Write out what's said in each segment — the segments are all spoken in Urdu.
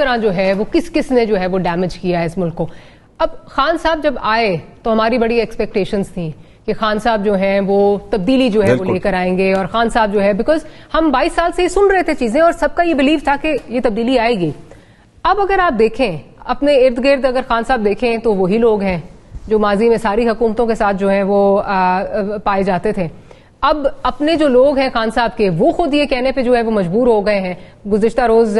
طرح جو ہے وہ کس نے جو ہے وہ ڈیمیج کیا ہے اس ملک کو. اب خان صاحب جب آئے تو ہماری بڑی ایکسپیکٹیشنز تھیں کہ خان صاحب جو ہیں وہ تبدیلی جو ہے وہ لے کر آئیں گے, اور خان صاحب جو ہے بیکاز ہم 22 سال سے سن رہے تھے چیزیں اور سب کا یہ بلیو تھا کہ یہ تبدیلی آئے گی. اب اگر آپ دیکھیں اپنے ارد گرد, اگر خان صاحب دیکھیں تو وہی لوگ ہیں جو ماضی میں ساری حکومتوں کے ساتھ جو ہیں وہ پائے جاتے تھے. اب اپنے جو لوگ ہیں خان صاحب کے, وہ خود یہ کہنے پہ جو ہے وہ مجبور ہو گئے ہیں. گزشتہ روز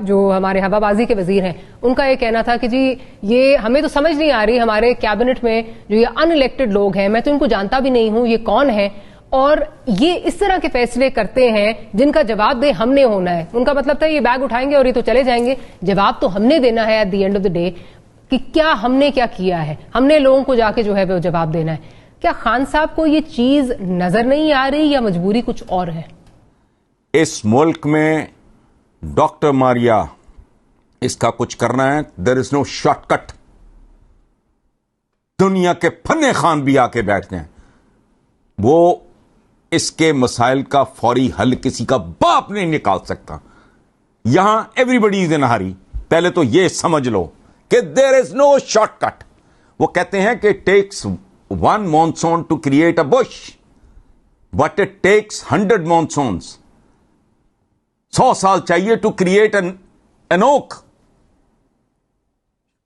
جو ہمارے ہوا بازی کے وزیر ہیں ان کا یہ کہنا تھا کہ جی یہ ہمیں تو سمجھ نہیں آ رہی, ہمارے کیبنٹ میں جو یہ ان الیکٹڈ لوگ ہیں میں تو ان کو جانتا بھی نہیں ہوں یہ کون ہے, اور یہ اس طرح کے فیصلے کرتے ہیں جن کا جواب دہ ہم نے ہونا ہے. ان کا مطلب تھا یہ بیگ اٹھائیں گے اور یہ تو چلے جائیں گے, جواب تو ہم نے دینا ہے at the end of the day کہ کیا ہم نے کیا کیا ہے, ہم نے لوگوں کو جا کے جو ہے وہ جواب دینا ہے. کیا خان صاحب کو یہ چیز نظر نہیں آ رہی یا مجبوری کچھ اور ہے؟ اس ملک میں ڈاکٹر ماریا اس کا کچھ کرنا ہے, دیر از نو شارٹ کٹ. دنیا کے فن خان بھی آ کے بیٹھتے ہیں, وہ اس کے مسائل کا فوری حل کسی کا باپ نہیں نکال سکتا. یہاں ایوری بڈی از ان ہری. پہلے تو یہ سمجھ لو کہ دیر از نو شارٹ کٹ. وہ کہتے ہیں کہ tax one monsoon to create a bush, but it takes 100 monsoons. 100 سال چاہیے to create an oak.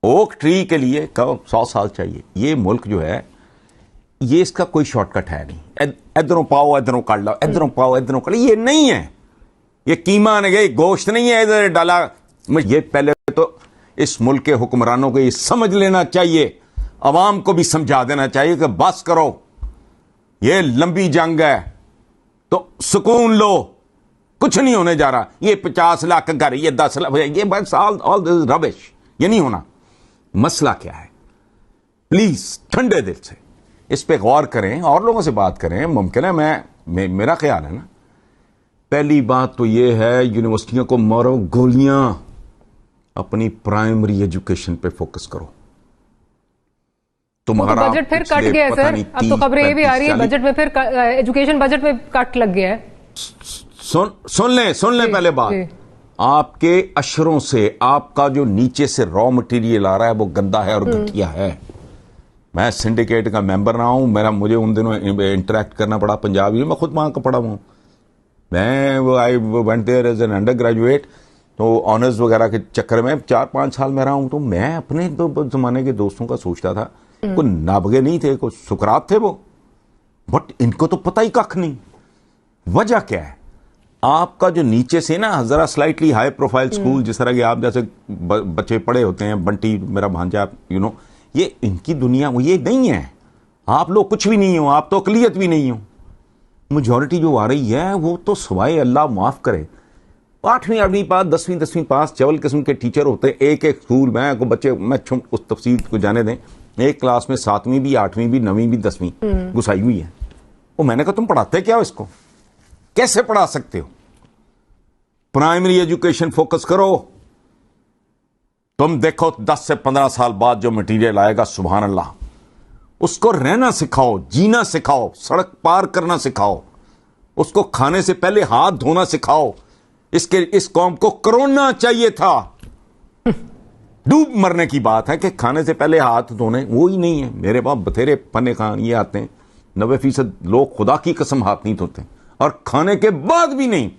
Oak tree کے لیے 100 سال چاہیے. یہ ملک جو ہے یہ اس کا کوئی شارٹ کٹ ہے نہیں. ادھروں پاؤ ادھروں کاٹ لو, ادھروں پاؤ ادھروں کاٹ لو, یہ نہیں ہے. یہ قیمہ نہیں, یہ گوشت نہیں ہے ادھر ڈالا. یہ پہلے تو اس ملک کے حکمرانوں کو یہ سمجھ لینا چاہیے, عوام کو بھی سمجھا دینا چاہیے کہ بس کرو, یہ لمبی جنگ ہے تو سکون لو, کچھ نہیں ہونے جا رہا. یہ 50 لاکھ گھر, یہ 10 لاکھ, یہ بس آل دس ربش, یہ نہیں ہونا. مسئلہ کیا ہے؟ پلیز ٹھنڈے دل سے اس پہ غور کریں, اور لوگوں سے بات کریں. ممکن ہے میرا خیال ہے نا, پہلی بات تو یہ ہے یونیورسٹیوں کو مارو گولیاں, اپنی پرائمری ایجوکیشن پہ فوکس کرو. تمہارا بجٹ پھر کٹ گیا ہے سر, اب تو خبریں یہ بھی آ رہی ہے بجٹ میں پھر ایجوکیشن بجٹ میں کٹ لگ گیا ہے. سن لیں پہلے بات. آپ کے اشروں سے آپ کا جو نیچے سے را مٹیریل آ رہا ہے وہ گندا ہے اور گھٹیا ہے. میں سنڈیکیٹ کا ممبر رہا ہوں, مجھے ان دنوں انٹریکٹ کرنا پڑا پنجاب میں خود وہاں کا پڑھا ہوں. میں I went there as an under graduate, تو آنرز وغیرہ کے چکر میں 4-5 سال میں رہا ہوں. تو میں اپنے زمانے کے دوستوں کا سوچتا تھا, کوئی نابغے نہیں تھے, کوئی سکرات تھے وہ, بٹ ان کو تو پتہ ہی کخ نہیں. وجہ کیا ہے؟ آپ کا جو نیچے سے نا ذرا سلائٹلی ہائی پروفائل سکول, جس طرح کہ آپ جیسے بچے پڑھے ہوتے ہیں, بنٹی میرا بھانجا, یہ ان کی دنیا یہ نہیں ہے. آپ لوگ کچھ بھی نہیں ہو, آپ تو اقلیت بھی نہیں ہو. میجورٹی جو آ رہی ہے وہ تو سوائے اللہ معاف کرے 8ویں پاس 10ویں پاس چول قسم کے ٹیچر ہوتے ہیں. ایک اسکول میں بچے, میں اس تفصیل کو جانے دیں, ایک کلاس میں 7ویں بھی 8ویں بھی 9ویں بھی 10ویں گسائی ہوئی ہے. وہ میں نے کہا تم پڑھاتے کیا ہو اس کو, کیسے پڑھا سکتے ہو؟ پرائمری ایجوکیشن فوکس کرو. تم دیکھو 10 سے 15 سال بعد جو مٹیریل آئے گا, سبحان اللہ, اس کو رہنا سکھاؤ, جینا سکھاؤ, سڑک پار کرنا سکھاؤ, اس کو کھانے سے پہلے ہاتھ دھونا سکھاؤ. اس قوم کو کرونا چاہیے تھا. ڈوب مرنے کی بات ہے کہ کھانے سے پہلے ہاتھ دھونے, وہی نہیں ہے. میرے باپ بتھیرے پنے خان یہ آتے ہیں, 90% لوگ خدا کی قسم ہاتھ نہیں دھوتے, اور کھانے کے بعد بھی نہیں.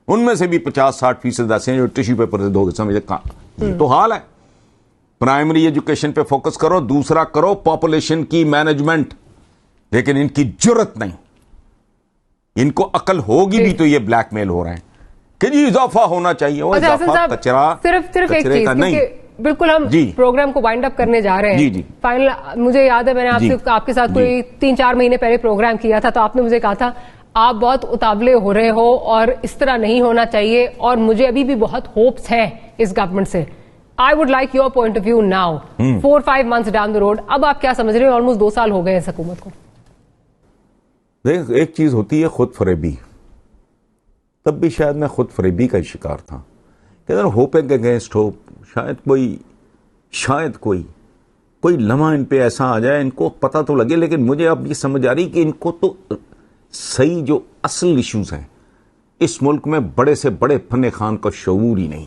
ان میں سے بھی 50-60% ایسے ہیں جو ٹیشو پیپر سے دھو کے سمجھے. یہ تو حال ہے. پرائمری ایجوکیشن پہ فوکس کرو. دوسرا کرو پاپولیشن کی مینجمنٹ, لیکن ان کی جرت نہیں. ان کو عقل ہوگی بھی تو یہ بلیک میل ہو رہے ہیں کہ جی اضافہ ہونا چاہیے. وہ اضافہ کچرا صرف ایک چیز نہیں. بالکل ہم پروگرام کو وائنڈ اپ کرنے جا رہے ہیں. فائنل مجھے یاد ہے میں نے آپ کے ساتھ کوئی 3-4 مہینے پہلے پروگرام کیا تھا, تو آپ نے مجھے کہا تھا آپ بہت اتاولے ہو رہے ہو اور اس طرح نہیں ہونا چاہیے, اور مجھے ابھی بھی بہت ہوپس ہیں اس گورنمنٹ سے. I would like your point of view now, 4-5 months down the road. اب آپ کیا سمجھ رہے ہیں؟ آلموسٹ 2 سال ہو گئے اس حکومت کو. دیکھ, ایک چیز ہوتی ہے خود فریبی. تب بھی شاید میں خود فریبی کا شکار تھا کہ ہوپ اگینسٹ ہوپ, شاید کوئی لمحہ ان پہ ایسا آ جائے, ان کو پتہ تو لگے. لیکن مجھے اب یہ سمجھ آ رہی کہ ان کو تو صحیح جو اصل ایشوز ہیں اس ملک میں, بڑے سے بڑے فن خان کا شعور ہی نہیں.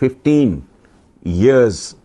15 years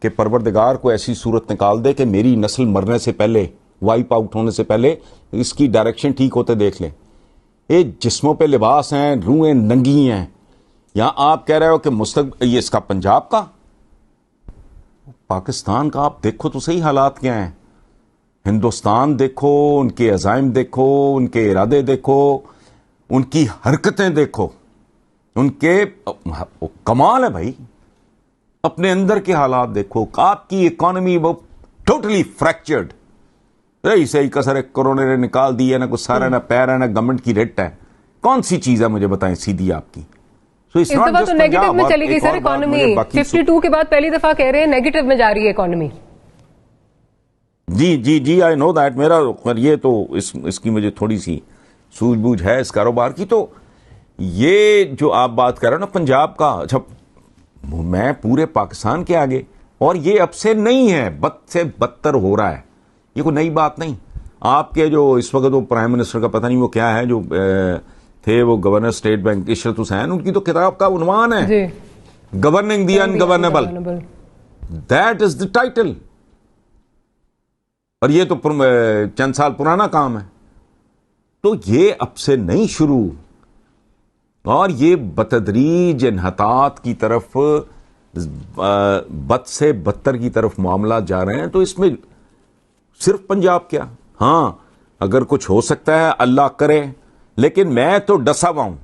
کہ پروردگار کو ایسی صورت نکال دے کہ میری نسل مرنے سے پہلے، وائپ آؤٹ ہونے سے پہلے اس کی ڈائریکشن ٹھیک ہوتے دیکھ لیں. یہ جسموں پہ لباس ہیں، روحیں ننگی ہیں. یہاں آپ کہہ رہے ہو کہ یہ اس کا پنجاب کا، پاکستان کا آپ دیکھو تو صحیح حالات کیا ہیں. ہندوستان دیکھو، ان کے عزائم دیکھو، ان کے ارادے دیکھو، ان کی حرکتیں دیکھو، ان کے کمال ہے بھائی. اپنے اندر کے حالات دیکھو. آپ کی اکانومی وہ ٹوٹلی فریکچرڈ. صحیح کسر ہے، کورونا نے نکال دی ہے، نہ کچھ سارا، نہ پیر ہے، نہ گورنمنٹ کی ریٹ ہے. کون سی چیز ہے مجھے بتائیں سیدھی آپ کی؟ اس دفعہ تو نیگیٹو میں چلی گئی سر اکانومی. 52 کے بعد پہلی دفعہ کہہ رہے ہیں نیگیٹو میں جا رہی ہے economy. G I know that. میرا یہ تو اس کی مجھے تھوڑی سی سوجھ بوجھ ہے اس کاروبار کی. تو یہ جو آپ بات کر رہے ہیں نا پنجاب کا، اچھا میں پورے پاکستان کے آگے، اور یہ اب سے نہیں ہے، بد سے بدتر ہو رہا ہے. یہ کوئی نئی بات نہیں. آپ کے جو اس وقت وہ پرائم منسٹر کا پتہ نہیں وہ کیا ہے، جو تھے وہ governor state bank Ishrat Hussain, ان کی تو کتاب کا عنوان ہے governing the ungovernable. That is the title. اور یہ تو چند سال پرانا کام ہے. تو یہ اب سے نہیں شروع، اور یہ بتدریج انحطاط کی طرف، بد سے بدتر کی طرف معاملات جا رہے ہیں. تو اس میں صرف پنجاب کیا، ہاں اگر کچھ ہو سکتا ہے اللہ کرے، لیکن میں تو ڈسا ہوا ہوں